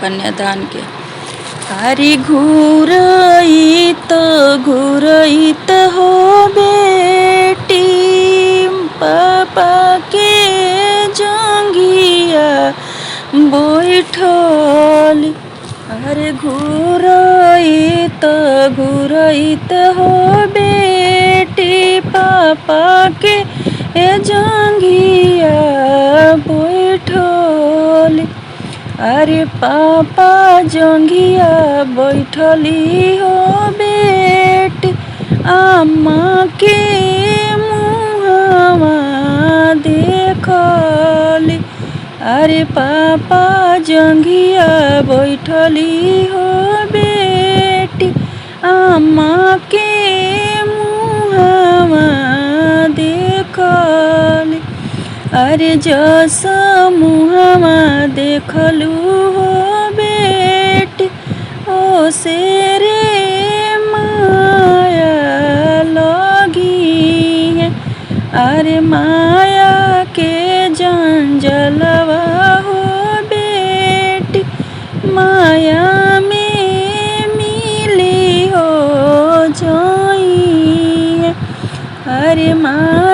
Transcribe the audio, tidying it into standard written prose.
कन्यादान के। अरे घूरइत हो बेटी पापा के जंगिया बैठली। अरे घूरइत हो बेटी पापा के जंगिया बैठली। अरे पापा जंगिया बैठली हो बेटी अम्मा के मुहवा देखली। अरे पापा जंगिया बैठली हो बेटी अम्मा के मुहवा देखली। अरे जस मुहवा देखलू हो बेटी ओ से रे माया लगी है। अरे माया के जंजलवा हो बेटी माया में मिली हो जाई है। अरे माँ